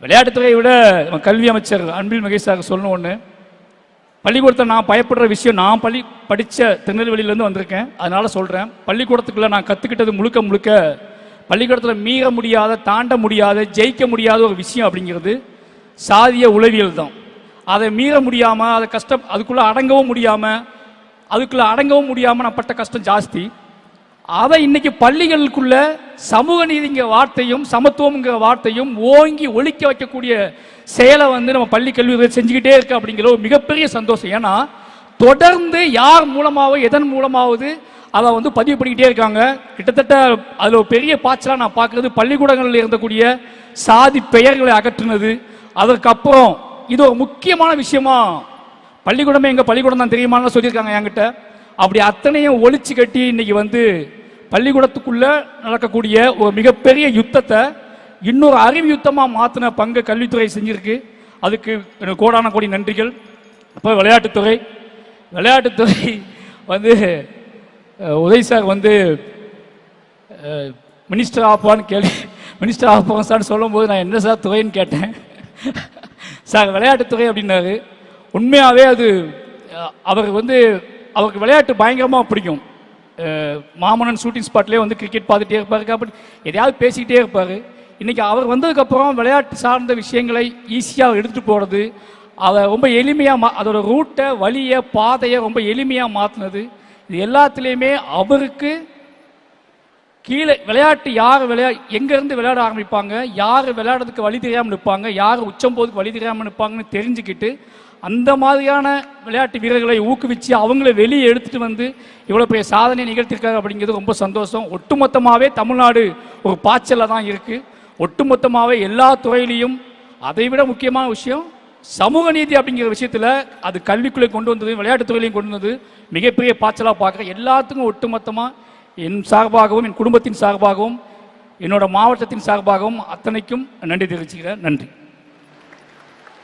விளையாட்டுத்துறையை விட கல்வி அமைச்சர் அன்பில் மகேஷ் சார் சொல்லணும் ஒன்று. பள்ளிக்கூடத்தில் நான் பயப்படுற விஷயம், நான் படித்த திருநெல்வேலியிலேருந்து வந்திருக்கேன், அதனால் சொல்கிறேன். பள்ளிக்கூடத்துக்குள்ளே நான் கற்றுக்கிட்டது முழுக்க பள்ளிக்கூடத்தில் மீற முடியாத, தாண்ட முடியாத, ஜெயிக்க முடியாத ஒரு விஷயம் அப்படிங்கிறது சாதிய உளவியல் தான். அதை மீற முடியாமல், அதை அதுக்குள்ளே அடங்கவும் முடியாமல் நான் பட்ட கஷ்டம் ஜாஸ்தி. அதை இன்னைக்கு பள்ளிகளுக்குள்ள சமூக நீதிங்கிற வார்த்தையும் சமத்துவம்ங்கிற வார்த்தையும் ஓங்கி ஒழிக்க வைக்கக்கூடிய செயலை நம்ம பள்ளி கல்வி செஞ்சுக்கிட்டே இருக்கு அப்படிங்கிற ஒரு மிகப்பெரிய சந்தோஷம். ஏன்னா தொடர்ந்து யார் மூலமாவது எதன் மூலமாவது அதை பதிவு பண்ணிக்கிட்டே இருக்காங்க. கிட்டத்தட்ட அதில் ஒரு பெரிய பாய்ச்சலாக நான் பார்க்கறது பள்ளிக்கூடங்களில் இருந்தக்கூடிய சாதி பெயர்களை அகற்றுனது. அதற்கப்புறம் இது ஒரு முக்கியமான விஷயமா, பள்ளிக்கூடமே எங்கள் பள்ளிக்கூடம் தான் தெரியுமான்னு சொல்லியிருக்காங்க என்கிட்ட. அப்படி அத்தனையும் ஒழிச்சு கட்டி இன்னைக்கு பள்ளிக்கூடத்துக்குள்ள நடக்கக்கூடிய ஒரு மிகப்பெரிய யுத்தத்தை இன்னொரு அறிவு யுத்தமாக மாற்றின பங்கு கல்வித்துறை செஞ்சிருக்கு. அதுக்கு கோடான கோடி நன்றிகள். இப்போ விளையாட்டுத்துறை உதய் சார் மினிஸ்டர் ஆப்பான்னு சார் சொல்லும்போது நான் என்ன சார் துறைன்னு கேட்டேன். சார் விளையாட்டுத்துறை அப்படின்னாரு. உண்மையாகவே அது அவருக்கு விளையாட்டு பயங்கரமாக பிடிக்கும். மாமன்னன் ஷூட்டிங் ஸ்பாட்லேயே கிரிக்கெட் பார்த்துட்டே இருப்பார், அப்படி எதையாவது பேசிக்கிட்டே இருப்பார். இன்றைக்கி அவர் வந்ததுக்கப்புறம் விளையாட்டு சார்ந்த விஷயங்களை ஈஸியாக எடுத்துகிட்டு போகிறது, அதை ரொம்ப எளிமையாக அதோட ரூட்டை, வழியை, பாதையை ரொம்ப எளிமையாக மாற்றினது, இது எல்லாத்துலேயுமே அவருக்கு கீழே விளையாட்டு யார் எங்கேருந்து விளையாட ஆரம்பிப்பாங்க, யார் விளையாடுறதுக்கு வழி தெரியாமல் நிற்பாங்க, யார் உச்சம் போதுக்கு வழி தெரியாமல் நிற்பாங்கன்னு தெரிஞ்சுக்கிட்டு அந்த மாதிரியான விளையாட்டு வீரர்களை ஊக்குவிச்சு அவங்கள வெளியே எடுத்துகிட்டு இவ்வளோ பெரிய சாதனை நிகழ்த்திருக்காரு அப்படிங்கிறது ரொம்ப சந்தோஷம். ஒட்டுமொத்தமாகவே தமிழ்நாடு ஒரு பாய்ச்சலில் தான் இருக்குது. ஒட்டுமொத்தமாகவே எல்லா துறையிலையும் அதை விட முக்கியமான விஷயம் சமூக நீதி அப்படிங்கிற விஷயத்தில் அது கல்விக்குள்ளே கொண்டு வந்தது, விளையாட்டுத்துறையிலையும் கொண்டு வந்தது மிகப்பெரிய பாய்ச்சலாக பார்க்குறேன். எல்லாத்துக்கும் ஒட்டுமொத்தமாக என் சார்பாகவும் என் குடும்பத்தின் சார்பாகவும் என்னோட மாவட்டத்தின் சார்பாகவும் அத்தனைக்கும் நன்றி தெரிவிச்சுக்கிறேன். நன்றி.